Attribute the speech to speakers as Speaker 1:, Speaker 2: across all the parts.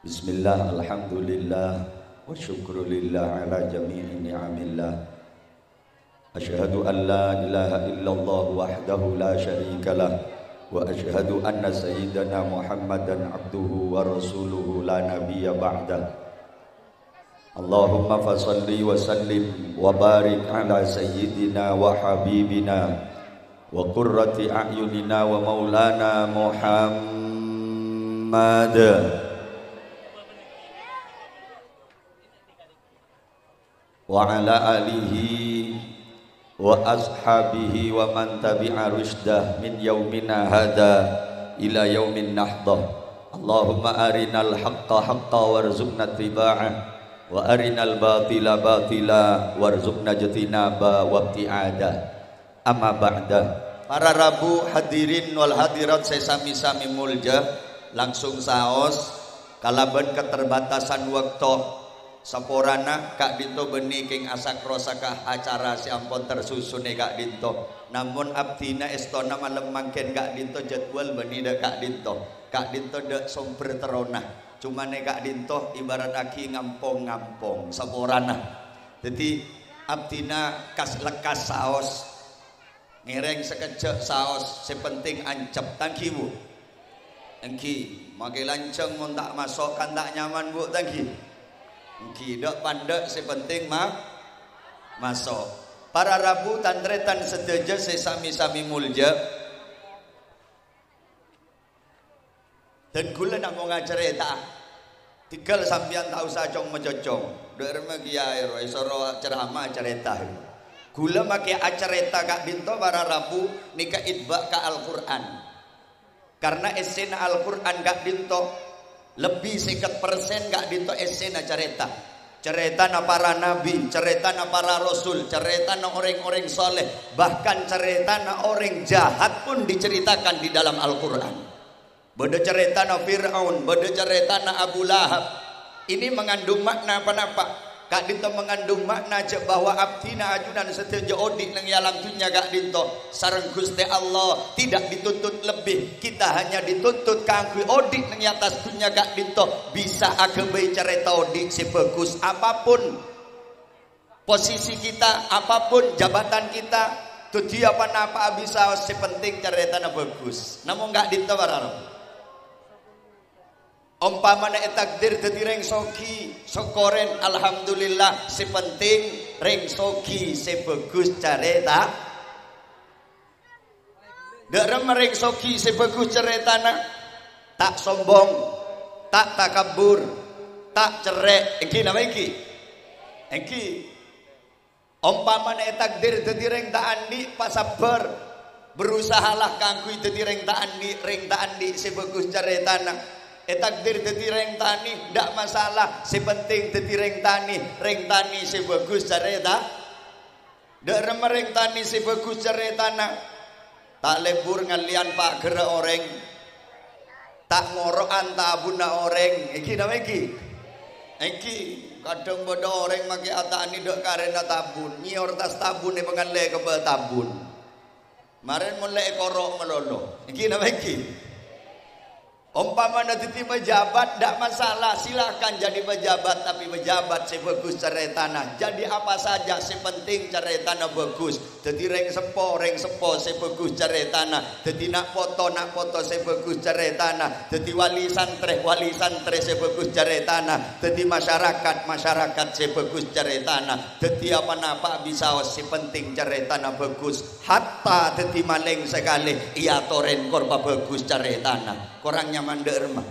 Speaker 1: Bismillah, alhamdulillah, wa syukrulillah ala jami'i ni'amillah. Asyhadu an la ilaha illallah wahdahu la syarikalah, wa asyhadu anna sayyidana Muhammadan abduhu wa rasuluhu la nabiyya ba'dah. Allahumma fasalli wa sallim wa barik ala sayyidina wa habibina wa qurrati a'yunina wa maulana Muhammad wa ala alihi wa ashabihi wa man tabi'a rushdah min yaumina hada ila yaumin nahdah. Allahumma arinal haqqa haqqa warzuqna tiba'ah wa arinal batila batila warzuqna jatinaba wa ibti'adah. Amma ba'da. Para Rabu hadirin wal hadirat sesami-sami mulja langsung saos kalaban keterbatasan waktu saporana Kak Dinto beni king asak rosakah acara si ampon tersusune Kak Dinto. Namun abdina estona malam mangken Kak Dinto jadwal beni de Kak Dinto. Kak Dinto de somber terona. Cuma ne Kak Dinto ibarat aki ngampong-ngampong saporana. Jadi abdina kas lekas saos ngereng sekejap saos sepenting ancep tangki bu. Tangki makai lanceng mun tak masuk kan tak nyaman bu tangki. Tidak pandek sepenting masuk. Para Rabu tantretan sedaja sesami-sami mulja dan gula nak mau ngacerita tinggal sambian tak usah cong mecocong derma kiai roy soro ceramah cerita gula make acareta Kak Dinto para Rabu nika idba ka Al-Quran karena esena Al-Quran Kak Dinto lebih 50% Kak Dinto esena cerita na para nabi, cerita na para rasul, cerita na orang-orang soleh, bahkan cerita na orang jahat pun diceritakan di dalam Al-Quran. Beda cerita na Fir'aun, beda cerita na Abu Lahab. Ini mengandung makna apa-apa? Kak Dinto mengandung makna bahwa abdina ajunan setuju odik nang yalam dunya Kak Dinto sareng Gusti Allah tidak dituntut lebih, kita hanya dituntut kanggo odik nang atas dunya Kak Dinto bisa agembe cerita odik sebagus apapun posisi kita, apapun jabatan kita, tujuh apa bisa sepenting ceritanya bagus. Namun Kak Dinto barang umpamana takdir dadi reng sogi sokoren alhamdulillah sepenting reng sogi sebagus cerita derem reng sogi sebagus ceritana tak sombong tak takabur tak cerek iki nama iki umpamana takdir dadi reng tak andi pasabar berusahalah kanggo dadi reng tak andi sebagus ceritana takdir dadi reng tani ndak masalah sepenting dadi reng tani sebagus cerita ndak reng tani sebagus ceritana tak lebur ngalian pak gera orang tak ngorokan tak abuna orang iki nama iki kadang bodoh orang maki atani dok karena tabun nyior tas tabun pengale ke tabun maren mulai korok melolo iki nama iki. Umpama nanti pejabat tidak masalah, silahkan jadi pejabat tapi pejabat sebagus ceritana. Jadi apa saja sepenting ceritana bagus. Jadi reng sepo sebagus ceritana. Jadi nak foto sebagus ceritana. Jadi wali santre sebagus ceritana. Jadi masyarakat sebagus ceritana. Jadi apa bisa sepenting ceritana bagus. Hatta jadi maling sekali ia toren korba bagus ceritana. Korang nyaman derma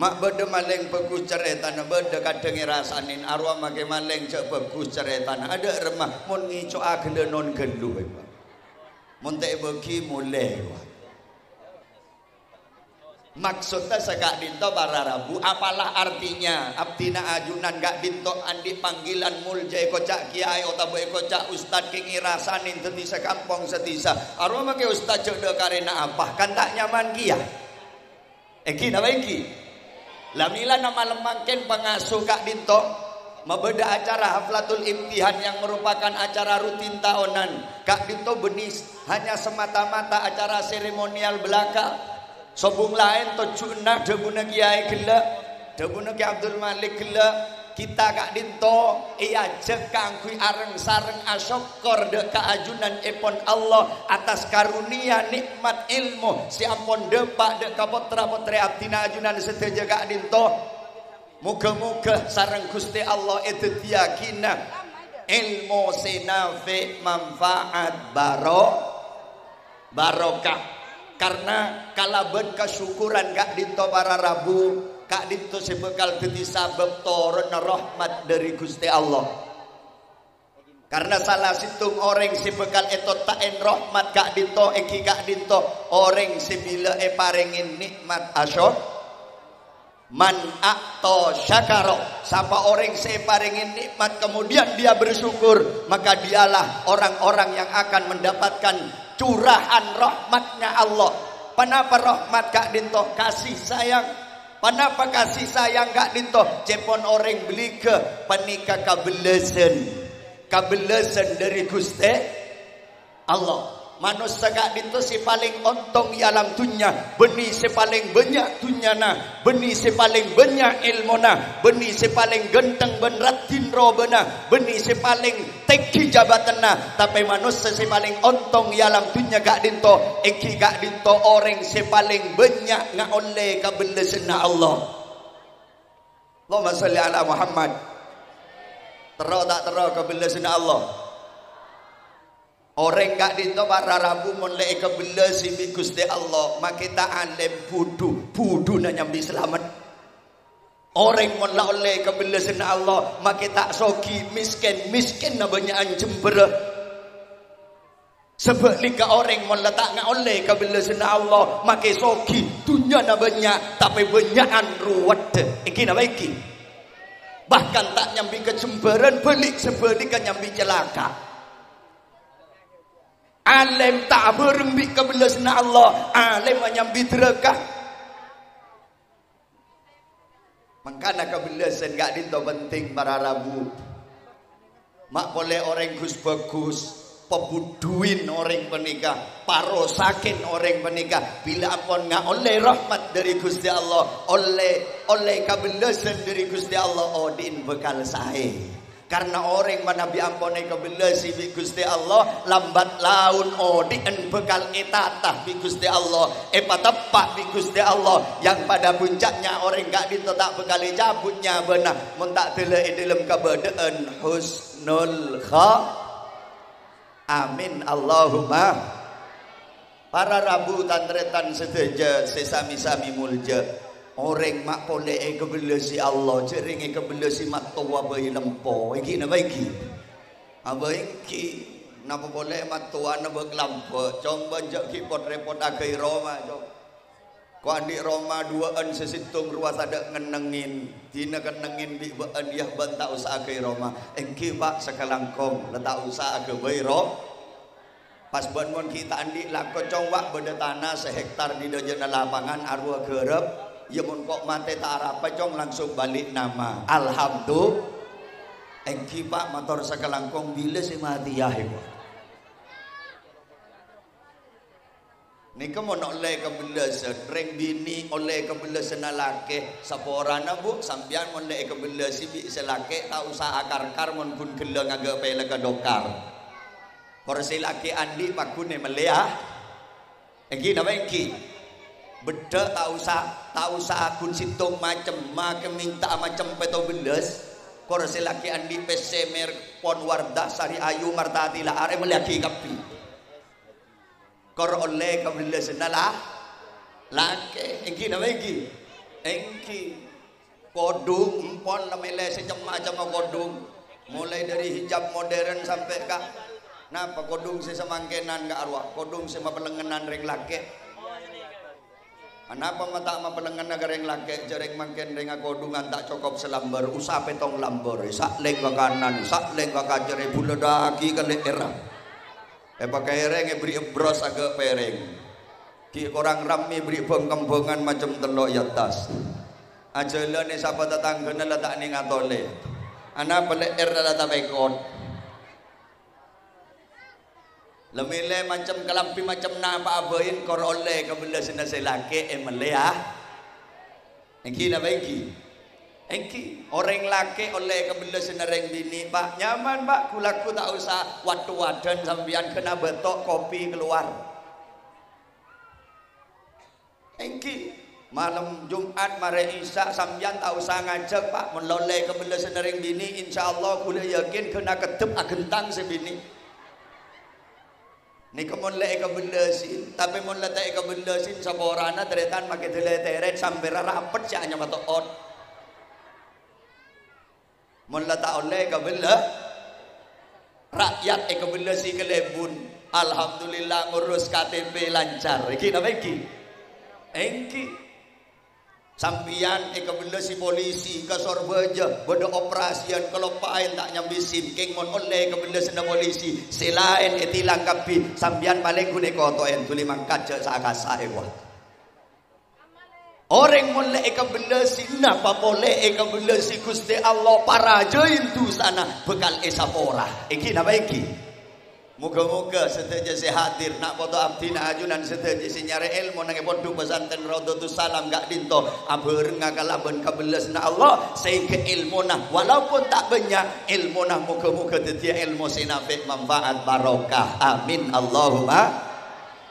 Speaker 1: mak beda maling bagus ceritana beda kadang rasanin arwah make maling cek bagus ceritana ada remah mun ngico agenda non gelu mun tak bagi mulai maksudnya Kak Dinto para Rabu apalah artinya abdina ajunan Kak Dinto andi panggilan mulja kocak kiai otabu kocak ustad king irasanin tadi sekampung setisa arwah make ustad jodoh karena apa kan tak nyaman kia nama iki lamila nama lemangken pengasuh Kak Dinto membeda acara haflatul imtihan yang merupakan acara rutin tahunan Kak Dinto benis hanya semata-mata acara seremonial belaka Sobung lain tojuna debuna Kiai gela, debuna Kiai Abdul Malik gela. Kita kak dinto iya jekang kui areng sareng asyokor de keajunan epon Allah atas karunia nikmat ilmu si ampon depak de kapotra potre abdina ajunan seteja kak dinto muga-muga sareng Gusti Allah itu tiyakina ilmu sinafi manfaat barokah karena kalaban kesyukuran kak dinto para Rabu kak dinto sebekal dadi sabab turun rahmat dari Gusti Allah. Karena salah situng orang sebekal itu taen rahmat kak dinto eki kak dinto orang sebila paringin nikmat asyok man akto syakaro sapa orang separingin nikmat kemudian dia bersyukur maka dialah orang-orang yang akan mendapatkan curahan rahmatnya Allah. Kenapa rahmat kak dinto? Kasih sayang. Kenapa kasih sayang kak dinto? Cepon orang beli ke panika kabelesan dari Gusti Allah. Manusia kak dinto si paling ontong ialam dunya, benih si paling banyak dunyana, benih si paling banyak ilmuna, benih si paling genteng benerat tinro bena, benih si paling teki jabatana. Tapi manusia si paling ontong ialam dunya kak dinto, eki kak dinto orang si paling banyak ngaole kabelesna Allah. Allahumma sholli ala Muhammad. Tero tak tero kabelesna Allah. Orang gak dinto para Rabu mulai kebelasi bi Gusti Allah makita alim budu na nyambi selamat. Orang mulai oleh kebelasi na Allah makita soki miskin na banyak jembera. Sebab lika orang mulai tak oleh kebelasi na Allah makai soki dunia na banyak tapi banyakan ruwet. Iki na baiki. Bahkan tak nyambi kejemberan balik sebalikan nyambi celaka. Alim tak berembik kebelasna Allah, alim menyambi derekah. Makanya kebelasan gak dinto penting para Rabu. Mak boleh orang gus bagus, pebuduin orang penikah, parosakin orang penikah. Bila apun gak oleh rahmat dari Gusti Allah, oleh kebelasan dari Gusti Allah, odin bekal sae. Karena orang mana bi ampone kebelasi bi Gusti Allah lambat laun odien bekal etatah bi Gusti Allah tepak bi Gusti Allah yang pada puncaknya orang gak ditetak bekali cabutnya benah mun tak delok dalam kabadaan husnul amin Allahumma. Para Rabu tantretan sedeja sesami-sami mulja. Orang mak poleh kebelasi Allah, jering kebelasi mat tua bayi lempo. Iki na baiki. Abaiki napa boleh mat tua na beglampo. Coba jak kipot repot agai Roma. Ko andi Roma duaan sesitung ruas ada ngenengin. Dina kenengin bi baan yah banta usaha agai Roma. Engki pak sekalangkong letak usaha agai bayi Roma. Pas bangun kita andi lako congwak beda tanah sehektar di dojana lapangan arwah gerep. Ya mun kok mate tak arapa cong langsung balik nama. Alhamdulillah. Engki pak motor sakalangkong bila si mati ya ibu. Nika mon oleh kebelasan reng bini oleh kebelasan laki saporana bu sampian mon oleh kebelasi bi selake tak usah akar-akar mon pun geleng agak pele ke dokar. Korsi laki andi pakune meleah. Engki napa engki? Beda tak usah akun situng macem minta macam peto beles korse laki andi pesemer pon wardah sari ayu martati la are melaki kapi kor oleh kabeles nalah laki engki na engki kodung pon lamele macam kodung mulai dari hijab modern sampai ka napa kodung sesemangkenan ka arwah kodung sema pelengenan ring laki. Kenapa mata mapelengan negara yang laki jareng mangken dengan kodungan tak cukup selambar usah petong lambor sak leng ke kanan sak leng ke kacere bulu daki ke era pakai reng beri bros agak pereng ki orang rame beri bengkembengan macam telok yatas aja le ni siapa tetangga na letak ni ngatole anak pelek era letak pekot Lemile macam kelampi macam napa abain kor oleh kabela sena selake emelea. Engki na bagi. Engki orang laki oleh kabela sena reng bini, Pak. Nyaman, Pak. Kulaku tak usah wadu-wadan sambian kena betok kopi keluar. Engki malam Jumat mare Isya sambian tak usah ngajak, Pak. Meloleh kabela sena reng bini, insyaallah kula yakin kena kedep agentang sebini. Ni kemon le eka belasin, tapi mon le eka belasin saborana teretan make dele teret sampai rapet sia nya matoot. Mon le ta oleh eka bela rakyat eka belasi kelebun. Alhamdulillah ngurus KTP lancar. Iki napa iki? Engki sampian eka belasi polisi ke sorbeja bodo operasian kalau pain tak nyambisin keng mon oleh eka belasi na polisi selain etilang kapi sampian paling gune kotoen tuli mangkat sa akasa ewa orang mon le eka belasi napa boleh eka belasi Gusti Allah para join tu sana bekal esapora iki napa iki. Moga-moga seteja saya hadir nak foto abdina ajunan seteja si nyari ilmu nang pondok pesantren Raudhatus Salam gak dinto abeureng ngakalaban kabelesna Allah sehingga ilmu nah walaupun tak banyak ilmu nah moga-moga tetia ilmu sinafik manfaat barokah amin Allahumma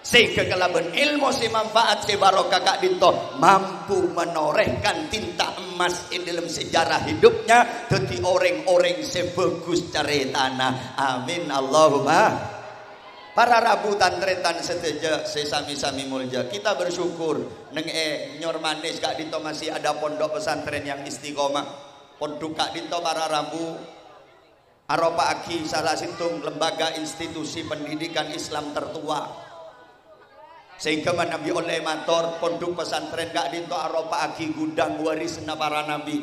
Speaker 1: sehingga kalaban ilmu si manfaat si barokah gak dinto mampu menorehkan tinta emas di dalam sejarah hidupnya jadi orang-orang sebagus ceritana amin Allahumma. Para rabu tantretan seteja sesami-sami mulja kita bersyukur neng nyor manis gak dinto masih ada pondok pesantren yang istiqomah pondok gak dinto para rabu aropa aki salah situng lembaga institusi pendidikan Islam tertua sehingga Nabi oleh mator pondok pesantren gak dinto aropa aki gudang warisna para nabi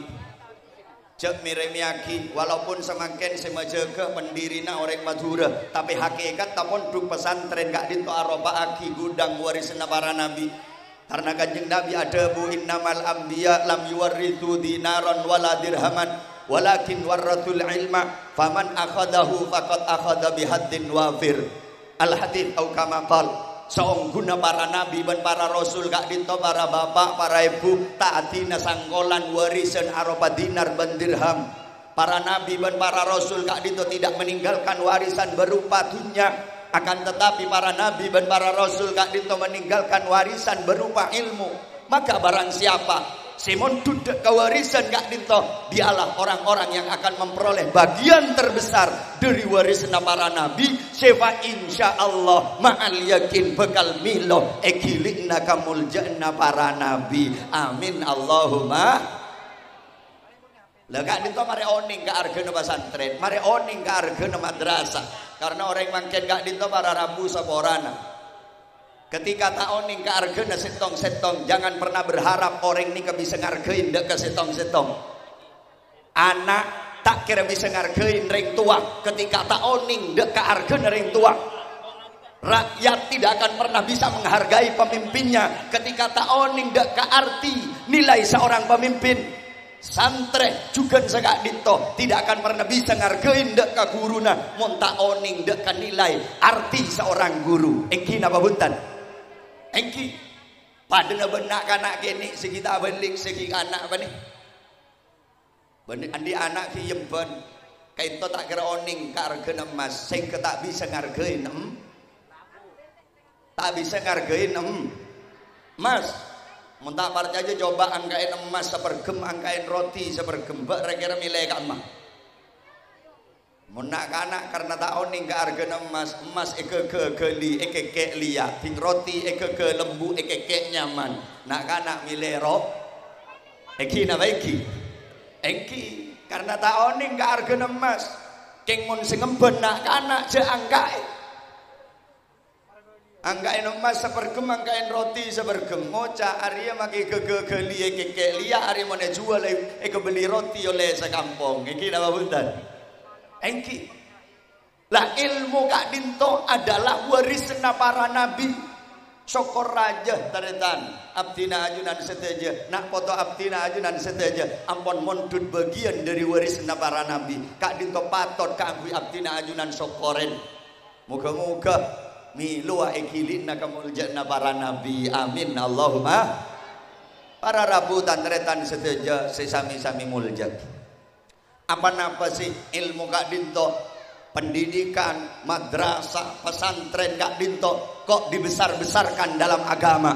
Speaker 1: cek miremiaki walaupun semakin semajaga pendirina orang Madura tapi hakikat tak pondok pesantren gak dinto aropa aki gudang warisna para nabi karena kanjeng Nabi ada bu innamal anbiya lam yuwarrithu dinaron wala dirhaman walakin warratul ilma faman akhadahu faqad akhadha bihaddin wafir al hadits au kama qala saungguna para nabi dan para rasul gak dinto para bapak para ibu taatina sanggolan warisan aropa dinar dan dirham para nabi dan para rasul gak dinto tidak meninggalkan warisan berupa dunia akan tetapi para nabi dan para rasul gak dinto meninggalkan warisan berupa ilmu maka barang siapa Simon duduk kewarisan gak dinto dialah orang-orang yang akan memperoleh bagian terbesar dari warisan para nabi sewa insya Allah ma'al yakin bekal milo ekilikna kamul jannah para nabi amin Allahumma. Lah gak dinto mari oning ke argana pesantren mari oning ke argana madrasah karena orang mangken gak dinto para rabu saborana. Ketika tak oning ke argana setong-setong jangan pernah berharap orang ini bisa ngargain dek ke setong-setong anak tak kira bisa ngargain ring tua ketika tak oning dek ke argana ring tua rakyat tidak akan pernah bisa menghargai pemimpinnya ketika tak oning dek ke arti nilai seorang pemimpin santre juga segak dinto tidak akan pernah bisa ngargain dek ke guruna mun tak oning dek ke nilai arti seorang guru engki napa buntan engki padahal benak anak gini sekita balik segi anak apa nih bener andi anak ki yemben kaito tak kira oning kargen emas sing tak bisa ngargain tak bisa ngargain emas muntak part aja coba angkain emas sepergem angkain roti sepergem bak kira milih ka emas munak anak karena tak oning ke harga emas eke geli eke liat ting roti eke lembu eke nyaman nak anak milih roh eki napa eki karena tak oning ke harga emas keng mun sing ngemben nak anak je angkain emas sepergem angkain roti sepergem ngoca Arya make geli eke liat Arya mau jual eke beli roti oleh sekampung eki napa buntan engki lah ilmu kak dinto adalah warisna para nabi sokor raja taretan abdina ajunan seteja nak foto abdina ajunan seteja ampun mondut bagian dari warisna para nabi kak dinto patot kanggo abdina ajunan sokoren moga-moga milu wa ikilina kamuljana para nabi amin Allahumma. Para rabu tantretan seteja sesami-sami muljat. Apa sih ilmu Kak Dinto, pendidikan, madrasah, pesantren Kak Dinto kok dibesar-besarkan dalam agama?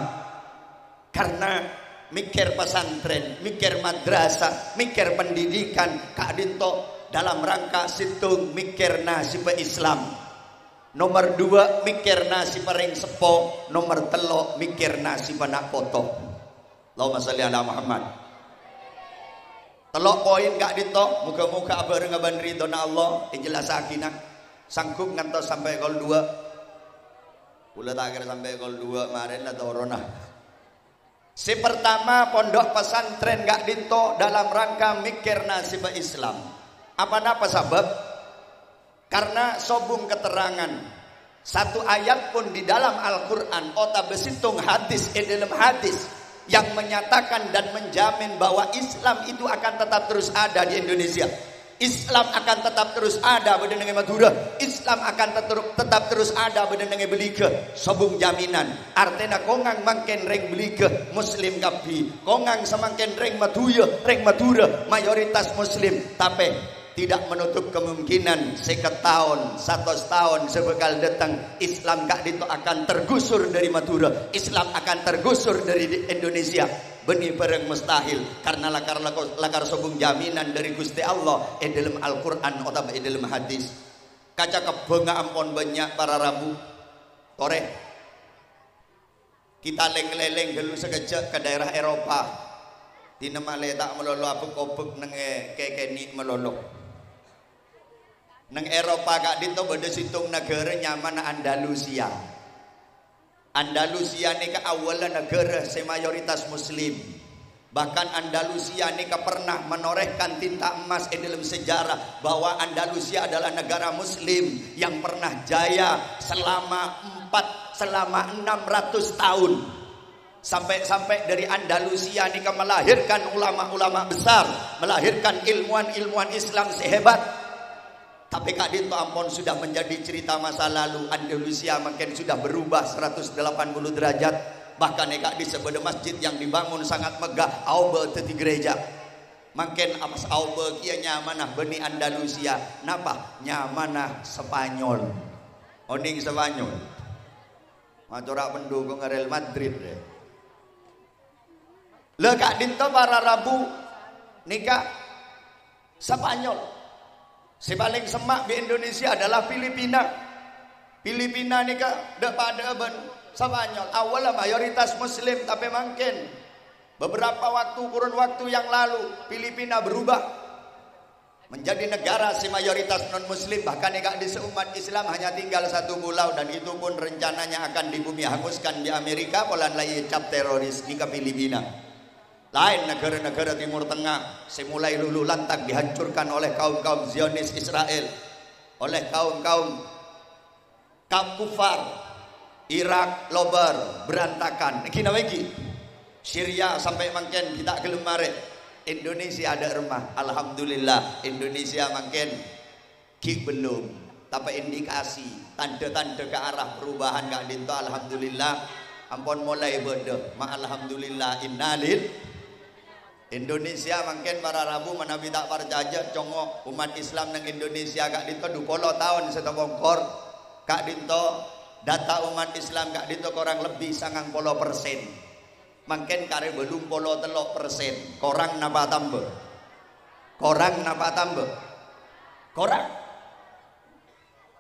Speaker 1: Karena mikir pesantren, mikir madrasah, mikir pendidikan Kak Dinto dalam rangka situng mikir nasib Islam. Nomor 2 mikir nasib ring sepo, nomor 3 mikir nasib anak foto. Allahumma sholli ala Muhammad. Telok poin Kak Dinto, muka-muka bareng ngaban ridona Allah, jelas sakinah. Sanggup ngantos sampai gol 2. Ulah tak kira sampai gol 2 kemarin lah corona. Si pertama pondok pesantren Kak Dinto dalam rangka mikir nasib Islam. Apa sebab? Karena sobung keterangan satu ayat pun di dalam Al-Quran ota besitung hadis dalam hadis yang menyatakan dan menjamin bahwa Islam itu akan tetap terus ada di Indonesia. Islam akan tetap terus ada bedenenge Madura. Islam akan tetap terus ada bedenenge Belike. Sobung jaminan. Artinya kongang mangken reng Belike Muslim kapi. Kongang semangken reng Madura mayoritas Muslim. Tapi tidak menutup kemungkinan 1 tahun, 100 tahun sebekal datang Islam Kak Dinto akan tergusur dari Madura. Islam akan tergusur dari Indonesia. Benih bareng mustahil karena lakar sobung jaminan dari Gusti Allah dalam Al-Qur'an atau dalam hadis. Kaca kebenga ampun banyak para rabu. Tore. Kita leng-leleng dulu sekejap ke daerah Eropa. Dina male tak melolo apuk-apuk nang kekeni melolo. Nang Eropa Kak Dinto beda situng negara nyaman Andalusia. Andalusia ni ke awal negara semayoritas Muslim. Bahkan Andalusia ni ke pernah menorehkan tinta emas dalam sejarah bahwa Andalusia adalah negara Muslim yang pernah jaya selama 600 tahun. Sampai dari Andalusia ni ke melahirkan ulama-ulama besar, melahirkan ilmuwan-ilmuwan Islam sehebat. Tapi Kak Dinto ampun sudah menjadi cerita masa lalu. Andalusia makin sudah berubah 180 derajat. Bahkan Kak di sebuah masjid yang dibangun sangat megah, aube teti gereja. Makin apa aube kia nyamanah beni Andalusia. Napa? Nyamanah Spanyol. Oning Spanyol. Macorak pendukung Real Madrid deh. Le Kak Dinto para rabu nikah Spanyol. Si paling semak di Indonesia adalah Filipina. Filipina ni ke depada ben Spanyol. Awalnya mayoritas Muslim tapi makin beberapa kurun waktu yang lalu Filipina berubah menjadi negara si mayoritas non Muslim. Bahkan nikah di seumat Islam hanya tinggal 1 pulau dan itu pun rencananya akan dibumi hanguskan di Amerika. Polan lagi cap teroris di Filipina. Lain negara-negara Timur Tengah semulai lulu lantak dihancurkan oleh kaum-kaum Zionis Israel, oleh kaum-kaum kufar. Irak lobar berantakan. Kina lagi Syria sampai makin kita gelemare. Indonesia ada remah. Alhamdulillah Indonesia makin belum. Tapi indikasi tanda-tanda ke arah perubahan Kak Dinto alhamdulillah ampun mulai bodoh. Alhamdulillah innalil Indonesia makin para rabu menabi tak percaya congok umat Islam nang Indonesia Kak Dinto 20 tahun setengongkor Kak Dinto data umat Islam Kak Dinto korang lebih 90%. Makin kare belum 3%. Korang napa tambah? Korang.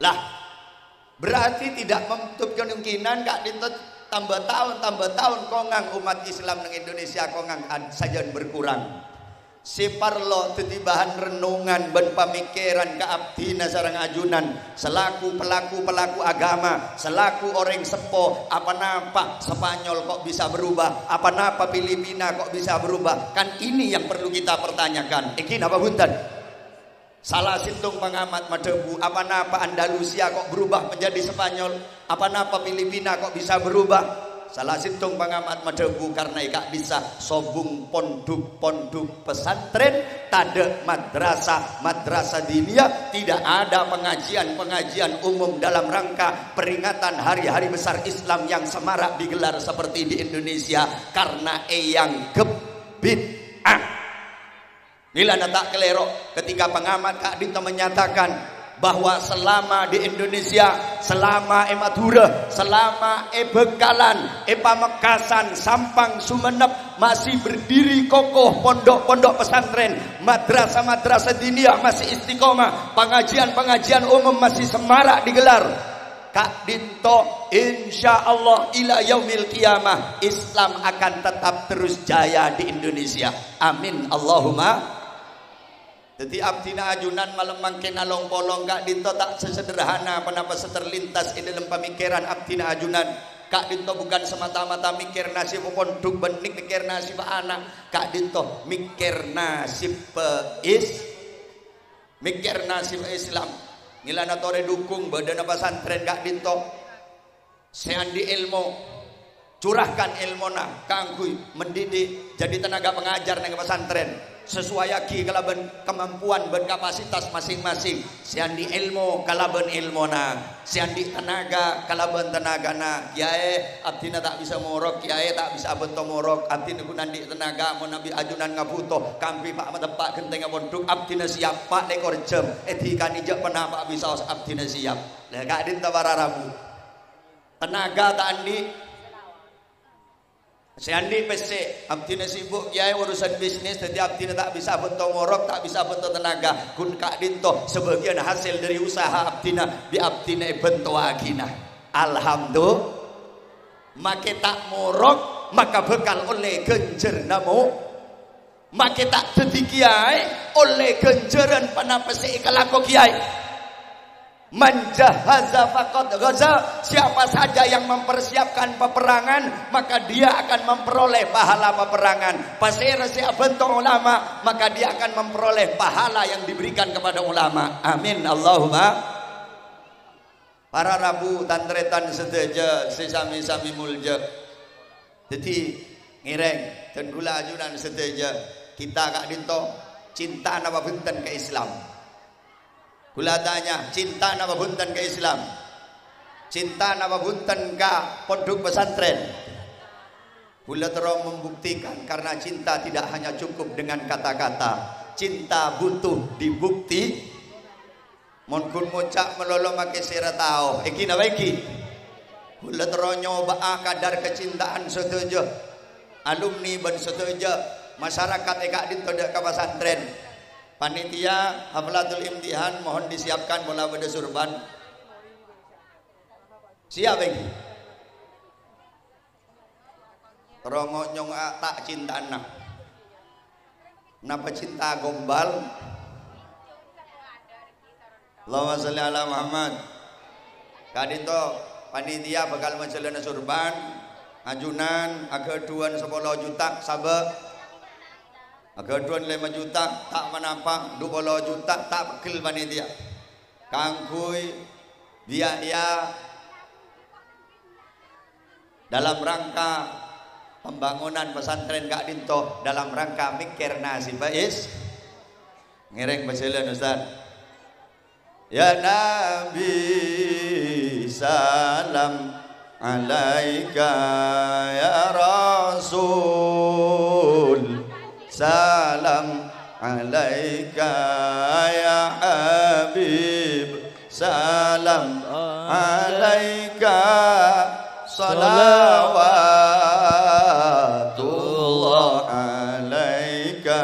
Speaker 1: Lah berarti tidak menutup kemungkinan Kak Dinto tambah tahun kongang umat Islam di Indonesia kongang saja berkurang. Si parlo tetibahan renungan ben pamikiran keabdina sareng ajunan selaku pelaku agama, selaku orang sepo apa-napa Spanyol kok bisa berubah, apa-napa Filipina kok bisa berubah. Kan ini yang perlu kita pertanyakan. Iki napa bunten? Salah situng pengamat madebu, apa-napa Andalusia kok berubah menjadi Spanyol, apa-napa Filipina kok bisa berubah. salah situng pengamat madebu karena ikak bisa sobung ponduk pesantren tade madrasah diniyah, tidak ada pengajian umum dalam rangka peringatan hari-hari besar Islam yang semarak digelar seperti di Indonesia karena eyang bid'ah. Nilai tak kelero ketika pengamat Kak Dinto menyatakan bahwa selama di Indonesia, selama Madura, selama Bekalan, Pamekasan, Sampang, Sumenep masih berdiri kokoh pondok-pondok pesantren, madrasah-madrasah diniyah masih istiqomah, pengajian-pengajian umum masih semarak digelar. Kak Dinto insya Allah ila yaumil qiyamah Islam akan tetap terus jaya di Indonesia. Amin Allahumma. Jadi abdina ajunan malam mangkin along polong Kak Dinto tak sesederhana penapa seterlintas di dalam pemikiran abdina ajunan. Kak Dinto bukan semata-mata mikir nasib pondok benik, mikir nasib anak. Kak Dinto mikir nasib mikir nasib Islam. Ngilana tore dukung badan pesantren Kak Dinto. Seandi ilmu, curahkan ilmona kangkui mendidik jadi tenaga pengajar nang pesantren. Sesuai lagi kalaban kemampuan dan kapasitas masing-masing. Siandi ilmu kalaban ilmona, siandi tenaga kalaban tenagana. Kiai abdina tak bisa morok, kiai tak bisa bento morok. Abdina gunandi tenaga mau nabi ajunan ngabuto. Kampi pak matepak genteng pondok abdina siap pak lekor jam. Etika nijak pernah pak bisa abdina siap. Lah Kak Dinto para rabu. Tenaga tak andi. Seandi PC, abdina sibuk kiai urusan bisnis, jadi abdina tak bisa bentuk ngorok, tak bisa bentuk tenaga. Kun Kak Dinto sebagian hasil dari usaha abdina, bi abdina bentuk agina. Alhamdulillah, maka tak ngorok, maka bekal oleh genjer namo. Maka tak jadi kiai oleh genjeran panapesi kelako kiai. Manjahaza faqad ghaza, siapa saja yang mempersiapkan peperangan maka dia akan memperoleh pahala peperangan. Pasir siap bentuk ulama maka dia akan memperoleh pahala yang diberikan kepada ulama. Amin Allahumma. Para rabu tantretan sedaja sesami-sami mulja. Jadi ngireng dan gula ajunan sedaja kita Kak Dinto cinta napa benten ke Islam. Kula tanya, cinta napa bunten ke Islam? Cinta napa bunten ke pondok pesantren? Kula terus membuktikan karena cinta tidak hanya cukup dengan kata-kata. Cinta butuh dibukti. Mon kun muncak melolo make sira tau. Iki napa iki? Kula terus nyoba kadar kecintaan setuju. Alumni ben setuju. Masyarakat Kak Dinto dak ke pesantren. Panitia haflatul imtihan mohon disiapkan bola pada surban. Siap ini. Romo nyong tak cinta anak. Napa cinta gombal? Allahumma sholli ala Muhammad. Kak Dinto panitia bakal menjalana surban ajunan agaduan 10 juta sabek. Agaduan 5 juta tak menapa 20 juta tak pekil panitia. Kangkui biaya dalam rangka pembangunan pesantren Kak Dinto dalam rangka mikir nasib bais. Ngereng basilan Ustaz. Ya Nabi salam alaika ya Rasul. Salam alaika ya Habib. Salam alaika salawatullah alaika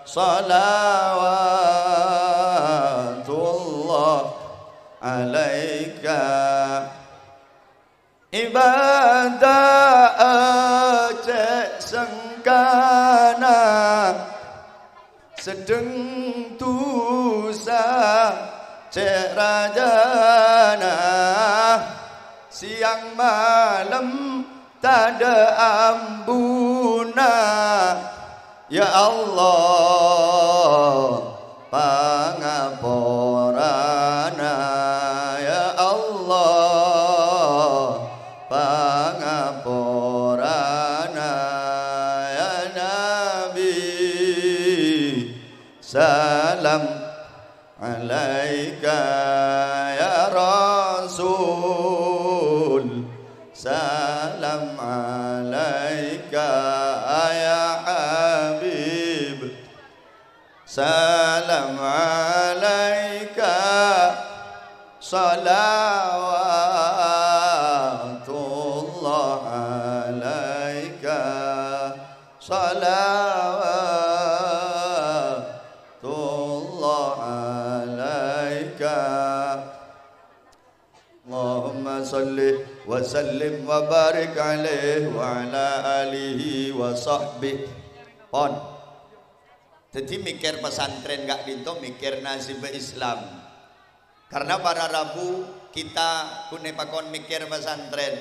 Speaker 1: salawatullah alaika ibadah aceh sengkana sedeng tusa cek rajana siang malam tada ambuna ya Allah pangaporana ya Allah pangaporana salam alaika ya Rasul, salam alaika ya Habib, salam alaika salawatullah alaika salawatullah alaika. Allahumma salli wa sallim wa barik alaihi wa ala alihi wa sahbihi. Pon jadi mikir pesantren gak dinto, mikir nasib Islam. Karena para Rabu kita kunepakon mikir pesantren,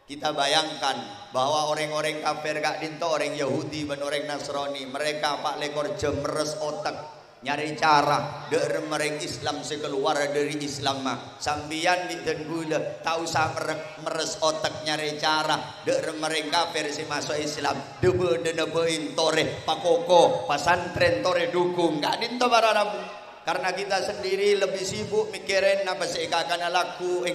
Speaker 1: kita bayangkan bahwa orang-orang kafir gak dinto, orang Yahudi dan orang Nasrani, mereka pak lekor meres otak nyari cara der mereng Islam sekeluar dari Islam mah sambian di dan gula tak usah meres otak nyari cara der mereng kafir si masuk Islam debe denebein tore pakoko pesantren tore dukung gak dinto para Rabu. Karena kita sendiri lebih sibuk mikirin apa sih akan laku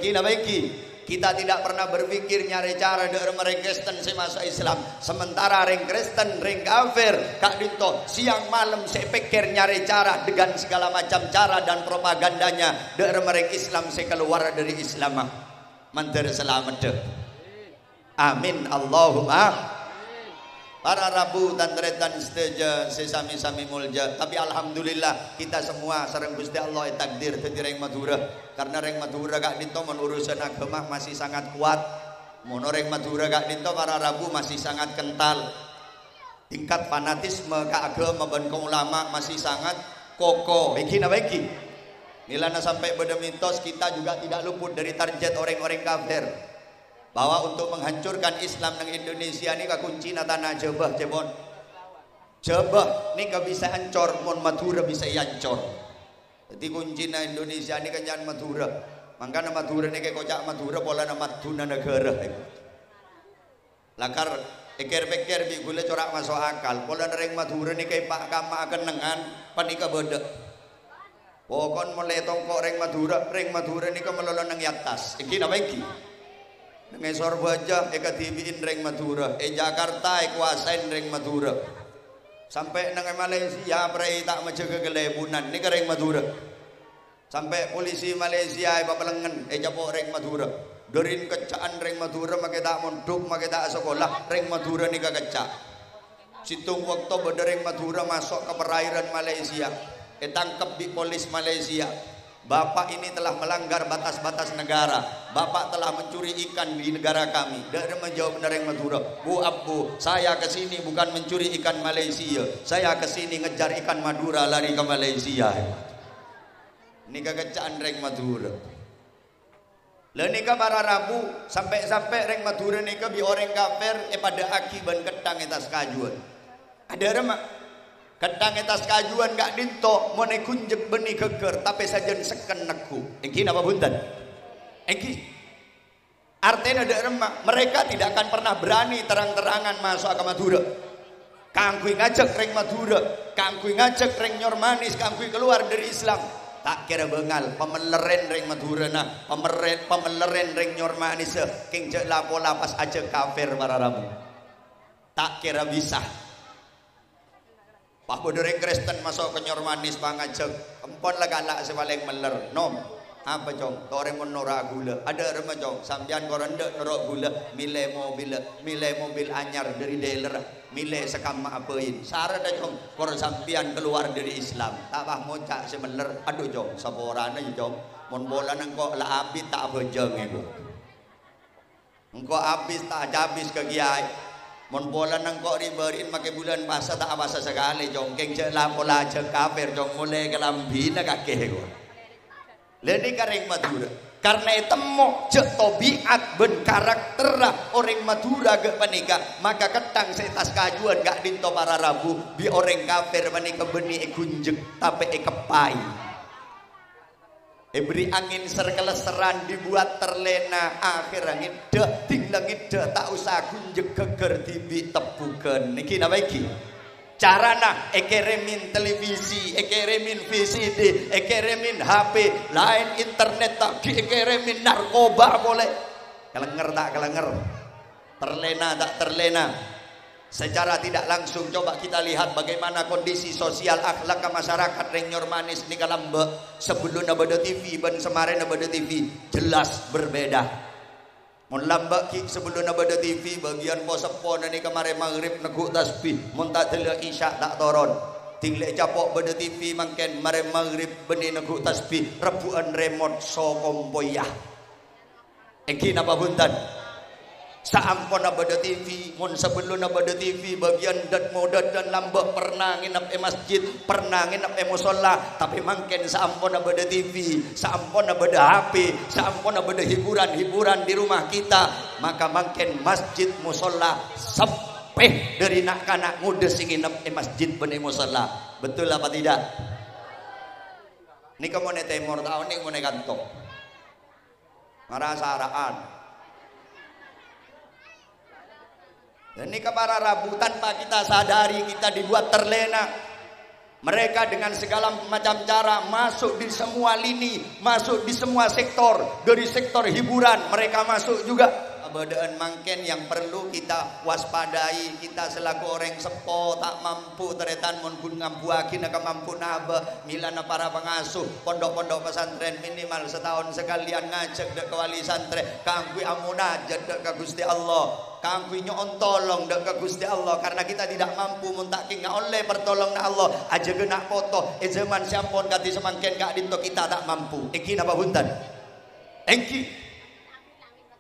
Speaker 1: kita tidak pernah berpikir nyari cara dari mereka Kristen si masuk Islam. Sementara orang Kristen, orang kafir kak dinto siang malam saya pikir nyari cara dengan segala macam cara dan propagandanya dari mereka Islam saya keluar dari Islam. Mantir selamat deh. Amin Allahumma. Para Rabu dan tretan seteja sesami-sami mulja. Tapi alhamdulillah kita semua sareng Gusti Allah takdir dadi reng Madura. Karena reng Madura gak dinto mun urusan agama masih sangat kuat. Mun reng Madura gak dinto para Rabu masih sangat kental. Tingkat fanatisme ke agama ban ulama masih sangat kokoh. Iki napa iki? Nilana sampai beda mitos kita juga tidak luput dari target orang-orang kafir. Bahwa untuk menghancurkan Islam di Indonesia ini kunci tanah jebah jebon jebah ini bisa hancur mon Madura bisa hancur. Jadi kunci Indonesia ini kan Madura. Makanya Madura ini kayak kocak Madura pola nama tuna negara. Lakar pikir-pikir bi gule corak masuk akal. Pola nereng Madura ini kayak Pak Kama akan nengan panika beda. Pokon mulai tongkok reng Madura ini kan melolong nang atas. Iki apa iki? Ngesor baja eka tibiin reng Madura, Jakarta kuasain reng Madura. Sampai nang Malaysia prei tak menjaga kelebunan ni reng Madura. Sampai polisi Malaysia babalengan japo reng Madura. Dorin kecaan reng Madura make tak mondok make tak sekolah reng Madura ni kecak. Situng waktu berdereng Madura masuk ke perairan Malaysia. Tangkap di polis Malaysia. Bapak ini telah melanggar batas-batas negara. Bapak telah mencuri ikan di negara kami. Dari menjawab nereng Madura, Bu Abu, saya ke sini bukan mencuri ikan Malaysia. Saya ke sini ngejar ikan Madura lari ke Malaysia. Ini kekecaan reng Madura. Lenika para Rabu sampai reng Madura nika bi orang kafir pada akiban ketang etas kajuan. Ada remak ketang etas kajuan gak dinto mone kunjek benih keker tapi sajen seken neku. Engki napa bunten? Engki artinya ada remak mereka tidak akan pernah berani terang-terangan masuk ke Madura. Kangkui ngajak reng Madura, kangkui ngajak reng Nyor Manis, kangkui keluar dari Islam. Tak kira bengal pemeleren reng Madura nah pemeleren reng Nyor Manis king cek lapo lapas aja kafir para Rabu. Tak kira bisa. Pak bodoreng Kristen masuk ke Nyor Manis pangajak empon lah galak sepaling meler nom apa cong tore menora gula ada remah cong sambian korendek norok gula milih mobil anyar dari dealer milih sekam apain sara dah cong kor sambian keluar dari Islam tak bah mocak semeler aduh cong saborana cong mon bola nengko lah abis tak bejeng itu engko abis tak habis ke kiai. Mon bola nang kok riberin make bulan puasa tak abasa sekali jongkeng cek lapola cek kafir jong mulai kelambina kakek ko. Leni kareng Madura. Karena temo cek tobiat ben karakter orang Madura gak panika maka ketang setas kajuan gak dinto para Rabu bi orang kafir panika beni kunjek tapi kepai. Beri angin serkeleseran dibuat terlena akhir angin dek ting langit dek tak usah kunjek geger tibi tepukan niki napa iki Carana ekeremin televisi, ekeremin VCD, ekeremin HP, lain internet tak ekeremin narkoba boleh. Kelenger tak kelenger, terlena tak terlena. Secara tidak langsung coba kita lihat bagaimana kondisi sosial akhlak ke masyarakat Renyor Manis di Kalambe sebelum nabada TV ban semare nabada TV jelas berbeda. Mun lambak ki sebelum nabada TV bagian posepon ni kemarin maghrib neguk tasbih mun tak tele isya tak toron. Tinglek capok bada TV mangken mare maghrib beni neguk tasbih rebuan remote so kompoyah. Eki napa buntan? Saampon nabada TV, mun sebelum nabada TV bagian dat modat dan lambak pernah nginep masjid, pernah nginep musola, tapi mangken saampon nabada TV, saampon nabada HP, saampon nabada hiburan-hiburan di rumah kita, maka mangken masjid musola sepeh dari nak kanak muda sing nginep masjid bene musola. Betul apa tidak? Ni kamu ne temor tahun ni mone kantong. Marasaraan. Dan ini para Rabu tanpa kita sadari kita dibuat terlena. Mereka dengan segala macam cara masuk di semua lini, masuk di semua sektor. Dari sektor hiburan mereka masuk juga. Abadaan mangken yang perlu kita waspadai, kita selaku orang sepo tak mampu teretan mun pun ngampuakin nak mampu nabe milana para pengasuh pondok-pondok pesantren minimal setahun sekalian ngajak dek ke wali santren kangkui amunajat dek ke Gusti Allah, kangkui nyon tolong dek ke Gusti Allah, karena kita tidak mampu muntaking oleh pertolong na Allah aja genak foto zaman siampun kati semangken kak dinto kita tak mampu. Iki napa buntan? Engki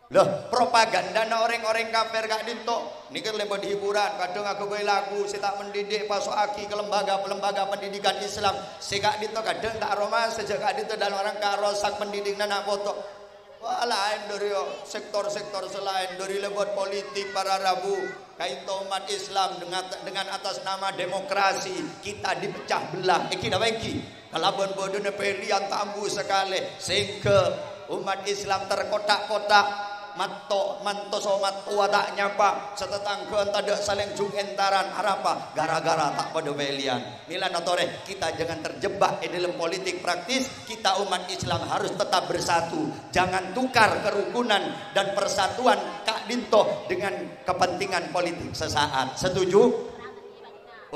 Speaker 1: loh, propaganda na orang-orang kafir kak dinto ini kan lebih hiburan, kadang aku gue lagu saya tak mendidik pasok aki ke lembaga pendidikan Islam si kak dinto kadang tak aroma sejak kak dinto dan orang karosak pendidik anak foto. Wah, lain dari sektor-sektor selain dari lebot politik para Rabu kain umat Islam dengan atas nama demokrasi kita dipecah belah. Iki apa iki? Kalabon bodoh pilihan tambu sekali sehingga umat Islam terkotak-kotak. Manto somat tak nyapa setetangga tidak saling jung entaran harapa gara-gara tak pada pilihan. Mila notore kita jangan terjebak di dalam politik praktis. Kita umat Islam harus tetap bersatu, jangan tukar kerukunan dan persatuan Kak Dinto dengan kepentingan politik sesaat. Setuju?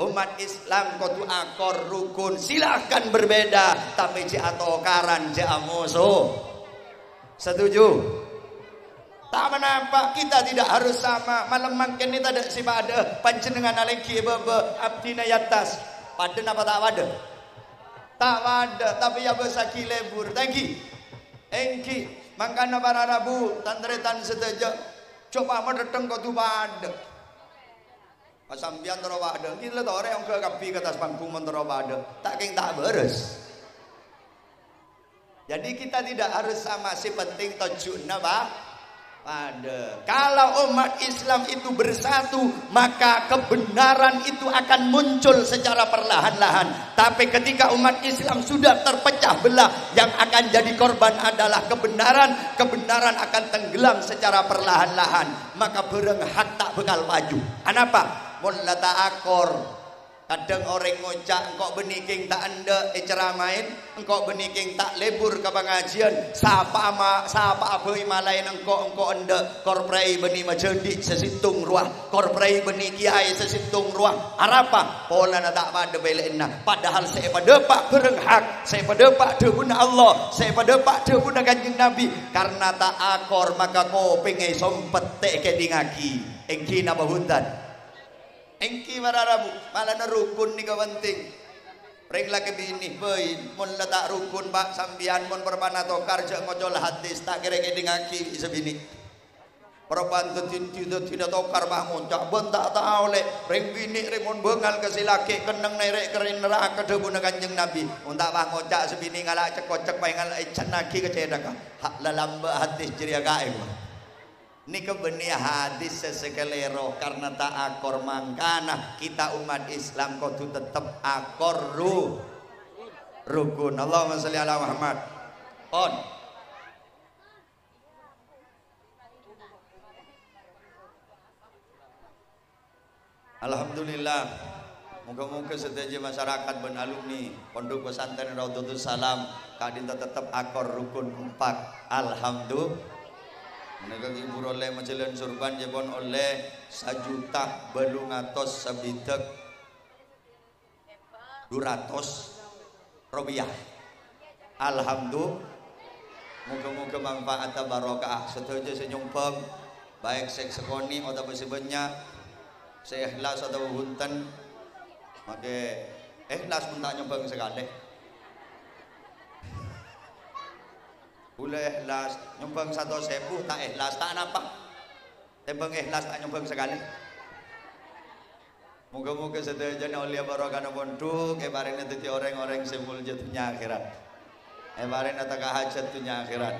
Speaker 1: Umat Islam kudu akor rukun, silahkan berbeda tapi atau karan musuh. Setuju? Tak menampak kita tidak harus sama. Malam mangken ni tak ada si pada panjenengan alengki bebe abdina yatas. Pada apa tak ada? Tak ada. Tapi ya besaki lebur. Thank you. Engki mangkana para Rabu tandretan seteja. Coba mendatang kau tu pada. Pasambian terawa ada. Kita tu orang yang ke kapi ke atas panggung menterawa ada. Tak keng tak beres. Jadi kita tidak harus sama. Si penting tujuan apa? Ada. Kalau umat Islam itu bersatu, maka kebenaran itu akan muncul secara perlahan-lahan. Tapi ketika umat Islam sudah terpecah belah, yang akan jadi korban adalah kebenaran. Kebenaran akan tenggelam secara perlahan-lahan. Maka bereng hak tak bakal maju. Kenapa? Mun lata akor. Kadang orang ngocak engkau beniking tak anda ceramain, engkau beniking tak lebur ke pengajian, sapa apa imalain engkau anda korprei beni majedi sesitung ruah, korprei beni kiai sesitung ruah. Arapa pola na tak pada belena, padahal saya pada pak bereng hak, saya pada pak debuna Allah, saya pada pak debuna kanjeng Nabi. Karena tak akor maka kau pengen sompet ke dingaki, engki napa huntan. Engki para Rabu malah na rukun ni kawanting. Reng lagi bini bain mun letak rukun pak sambian mun permana tokar jak ngocol hadis tak kira ngaki sebini. Perpantun tidak tokar bah muncak ben tak tahu le reng bini reng mun bengal ke silaki keneng nerek kerin neraka debu kanjeng Nabi. Mun tak bah ngocak sebini ngalak cekocek bae ngalak cenaki kecedak. Hak lalamba hadis ceria gae. Ini kebenih hadis sesekelero karena tak akor mangkana kita umat Islam kudu tetap akor rukun. Allahumma sholli ala Muhammad. On. Alhamdulillah Muga-muga sedaya masyarakat ben alumni Pondok Pesantren Raudhatul Salam kadinta tetep akor rukun empat. Alhamdulillah. Menika ibu oleh majelan surban jebon oleh 1 juta belum ngatos sabidek 200 rupiah. Alhamdulillah. Muga-muga manfaat barokah sedaya senyumpeng baik sek sekoni atau sebanyak seikhlas atau hunten make ikhlas pun tak nyumbang sekali. Boleh ikhlas nyumbang 1.000 tak ikhlas tak napa. Tembang ikhlas tak nyumbang sekali. Moga-moga sedaya oleh barokah pondok bareng dadi orang-orang sing mulya dunya akhirat. Bareng ataka hajat dunya akhirat.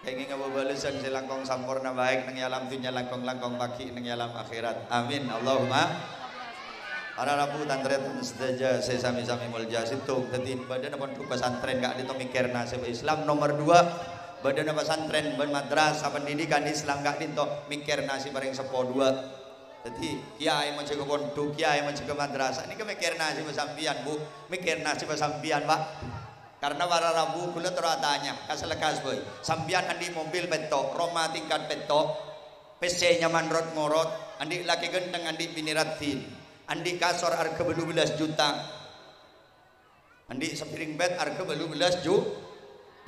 Speaker 1: Kenging ngabalesan silangkong sampurna baik nang alam dunya langkong-langkong pagi nang alam akhirat. Amin. Allahumma. Para rabu tantret sedaja saya sami-sami mulja situng dadi badan pondok pesantren gak dito mikir nasib Islam. Nomor 2 badan pesantren ben madrasah pendidikan Islam gak dito mikir nasib bareng sepo 2. Jadi kiai mau jaga pondok, kiai mau jaga madrasah ini mikir nasib sampian Bu, mikir nasib sampian Pak. Karena para rabu kula teratanya kaselekas boy sambian andi mobil petok Roma tingkat petok PC nyaman rot morot andi laki gendeng andi biniratin andi kasor harga 12 juta andi sepiring bed harga 12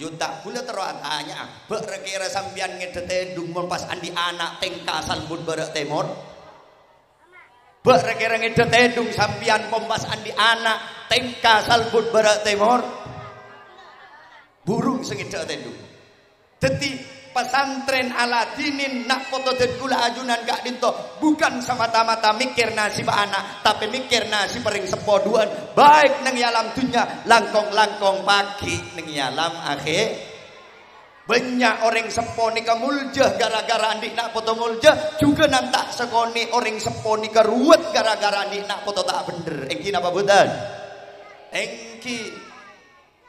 Speaker 1: juta kula teratanya berekira sambian ngedete dung pas andi anak tengkasan bun barak temor berekira ngedete dung sambian pompas andi anak tengkasan bun barak temor burung sengit tendu. Jadi pesantren ala dinin nak foto dan gula ajunan gak dinto bukan semata-mata mikir nasib anak tapi mikir nasib pering sepoduan baik neng alam dunya langkong-langkong pagi neng alam akhir. Banyak orang seponi kemuljah gara-gara andi nak foto muljah juga nantak sekoni orang seponi keruwet gara-gara andi nak foto tak bener. Engki napa budan? Engki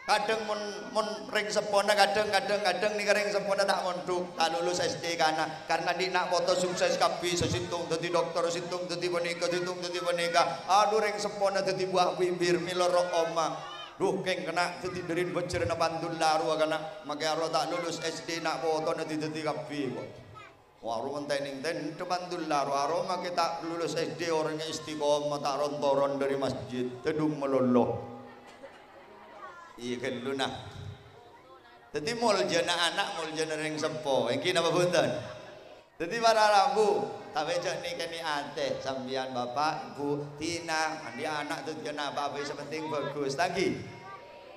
Speaker 1: kadang mon ring sepona kadang nih ring sepona tak monduk tak lulus SD karena di nak foto sukses kapi sesitung dadi dokter situng dadi boneka situng dadi boneka aduh ring sepona dadi buah bibir miloro oma duh keng kena dadi derin becer na pandul laru kana make aro tak lulus SD nak foto dadi kapi kok waru entening ten pandul laru aro make tak lulus SD orangnya istiqomah tak rontoron dari masjid tedung meloloh. Iya kan luna. Jadi mulja na anak mulja na ring sempo. Engki napa punten? Jadi para rabu, tapi cak ni kani ate sambian bapak, ibu, tina, andi anak tu jana apa sepenting bagus lagi.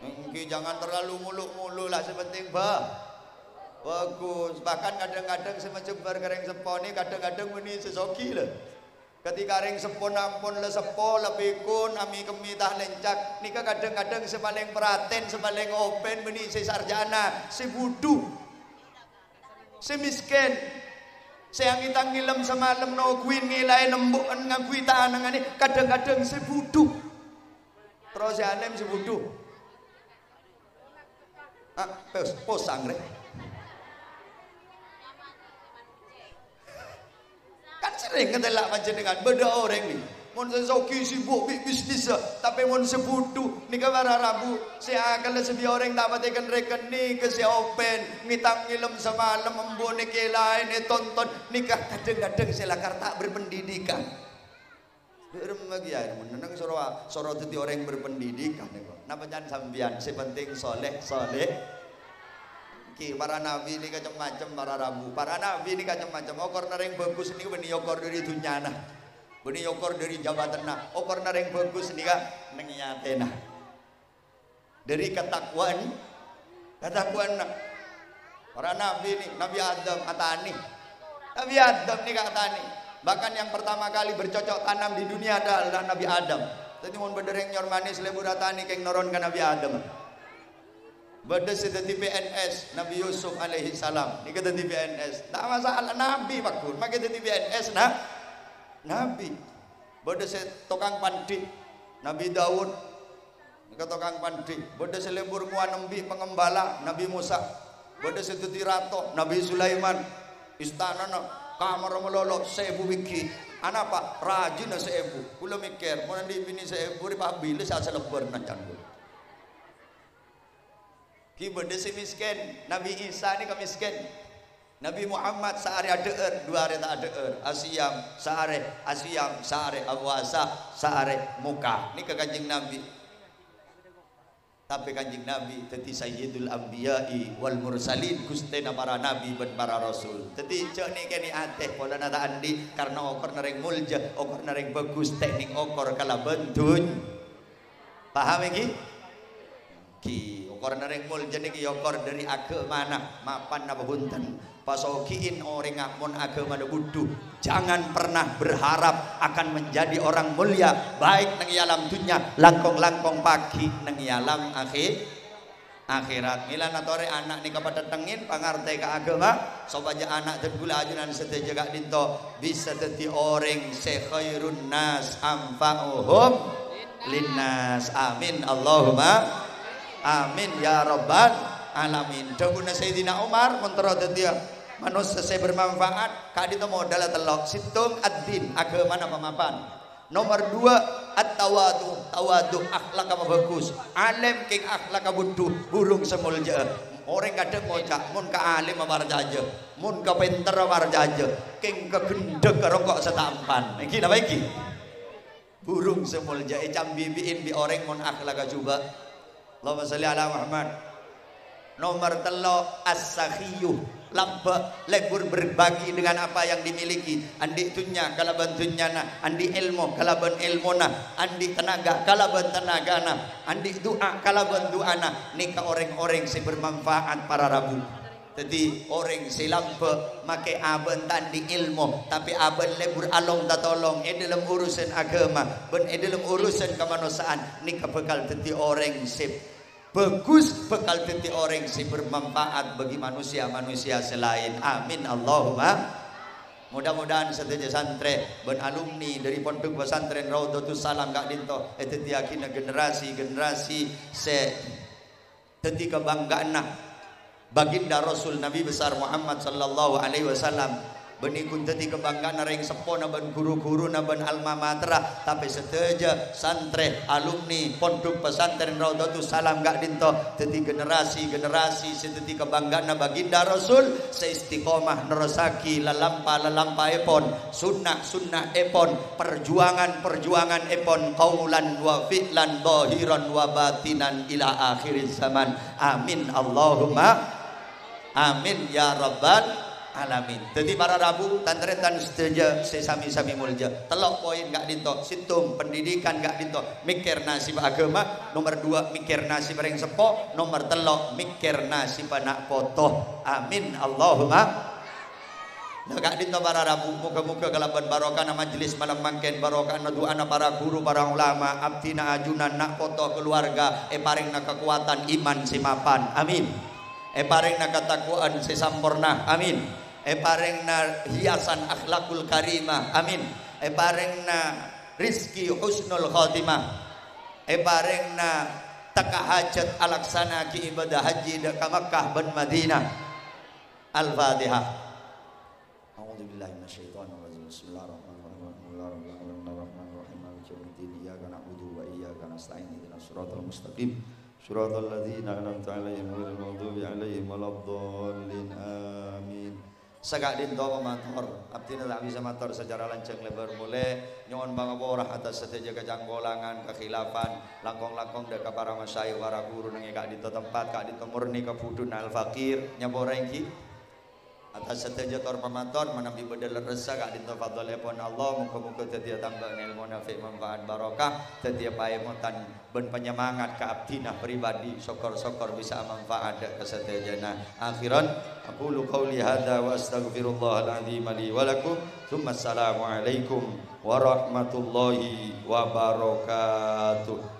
Speaker 1: Engki jangan terlalu muluk-muluk lah sepenting bagus. Bahkan kadang-kadang semacam berkering sempo ni kadang-kadang meni sesoki lah. Ketika ring sepon ampun le sepo lebikun ami kemi tah lencak nika kadang-kadang sepaling peraten sepaling open beni si sarjana si budu si miskin si angitang ngilem semalam no kuin ngilai nembuk ngagui tanang ini kadang-kadang si budu terus si anem si budu posang rek kan sering ngetelak panjenengan beda orang nih mon sesoki sibuk bisnis tapi mon sebudu nih para rabu saya akan sebi orang tak patikan rekening ke si open ngitang ngilem semalam embone ke lain tonton nikah kadang-kadang selakar tak berpendidikan bermagian menenang soro teti orang berpendidikan napa jangan sambian sepenting soleh para nabi ini macam-macam para rabu para nabi ini macam-macam okor nareng bagus ini beni okor dari dunyana beni okor dari jabatan okor nareng bagus ini kak nengyatena dari ketakwaan para nabi ini nabi Adam atani nabi Adam ini kak atani bahkan yang pertama kali bercocok tanam di dunia adalah nabi Adam jadi mau berdereng nyor manis lebur atani keng noron ke nabi Adam. Bada sedati PNS Nabi Yusuf alaihi salam ni kata di PNS tak masalah Nabi makun mak kata di PNS Nabi bada tukang pandi Nabi Daud ni kata tukang pandi bada selebur muan nembi pengembala Nabi Musa bada sedati rato Nabi Sulaiman istana kamar melolok 1000 wiki anak pak rajin 1000 kula mikir mau nanti bini 1000 ripah bilis asa lebar nancan ki benda si miskin Nabi Isa ni miskin Nabi Muhammad sehari ada 2 hari tak ada asyam sehari awasa sehari muka ni ke kanjeng Nabi tapi kanjeng Nabi tadi sayyidul anbiya'i wal mursalin gustena para nabi dan para rasul tadi cek ni kini ateh pola nata andi karena okor nareng mulja okor nareng bagus teknik okor kala bentun paham iki ki okor nareng mulja niki okor dari agama mapan napa bunten pasokiin orang ngakmon agama ada buduh jangan pernah berharap akan menjadi orang mulia baik nang alam dunia langkong-langkong pagi nang alam akhirat mila natore anak ni kepada tengin pangarte ke agama sobaja anak tergula ajunan seteja gak dinto bisa teti orang sekhairun nas amfa'uhum linnas amin Allahumma amin ya rabbal alamin dawuhna Sayyidina Umar mentera dia manusia saya bermanfaat kak itu modal telok situng ad-din agama apa mapan nomor 2 at-tawadu akhlak apa bagus alim king akhlak buduh burung semulja orang kadang ngocak mun ka alim apa raja mun ka pinter apa raja king kegendeg rokok setampan iki napa iki burung semulja ecam bibiin bi orang mun akhlak coba Allahumma sholli ala Muhammad nomor 3 as-sakhiyuh lamba lebur berbagi dengan apa yang dimiliki andi tunya kalaban tunyana andi ilmu kalaban ilmuna andi tenaga kalaban tenagana andi doa kalaban doana nika orang-orang si bermanfaat para rabu jadi orang si lampe make aben tandi ilmu tapi aben lebur along tatolong dalam urusan agama ben dalam urusan kemanusiaan nika bekal jadi orang si bagus bekal tenti orang si bermanfaat bagi manusia-manusia selain amin Allahumma mudah-mudahan seteja santri ben alumni dari pondok pesantren Raudhatus Salam gak dinto tenti akhirnya generasi se tenti kebanggaan baginda Rasul Nabi besar Muhammad sallallahu alaihi wasallam benikun tadi kebanggaan nareng sepona ban guru-guru na ban alma mater tapi seteja santri alumni pondok pesantren Raudhatus Salam gak dinto tadi generasi seteti kebanggaan na baginda Rasul seistiqomah nerosaki lalampa epon sunnah epon perjuangan epon qaulan wa fi'lan zahiran wa batinan ila akhir zaman amin Allahumma amin ya rabbal alamin. Jadi para rabu tantretan seteja sesami-sami mulja. Telok poin gak dinto, situm pendidikan gak dinto. Mikir nasib agama, nomor 2 mikir nasib ring sepo, nomor 3 mikir nasib anak potoh. Amin Allahumma. Nah gak dinto para rabu, muka-muka kalaban barokah majelis malam mangken barokah doa para guru para ulama abdina ajunan nak potoh keluarga paring na kekuatan iman si mapan. Amin. Paring na katakuan si sampurna. Amin. Paring na hiasan akhlakul karimah amin paring na rizki husnul khotimah paring na takahajat alaksana ki ibadah haji ke Makkah dan Madinah al-Fatihah a'udzubillahi minasyaitonir rajim bismillahirrahmanirrahim maliki yaumiddin iyyaka na'budu wa iyyaka nasta'in ihdinas siratal mustaqim siratal ladzina an'amta 'alaihim ghairil maghdubi 'alaihim waladdallin amin. Sagak dinto pemator abdina tak bisa mator secara lancang lebar mulai nyuwun pangaporah atas seteja kejanggolangan kekhilafan langkong-langkong deka para masyayikh para guru nang gak dinto tempat gak dinto murni kebudun al fakir nyabora iki atas seteja tor pemator menambi bedel resa gak dinto fadhol epon Allah muga-muga tetia tambah ilmu nafi manfaat barokah tetia paemutan ben penyemangat ke abdina pribadi syukur-syukur bisa manfaat ke setejana akhiran aqulu qauli hadza wa astaghfirullahal azim li wa lakum tsumma assalamu alaikum warahmatullahi wabarakatuh.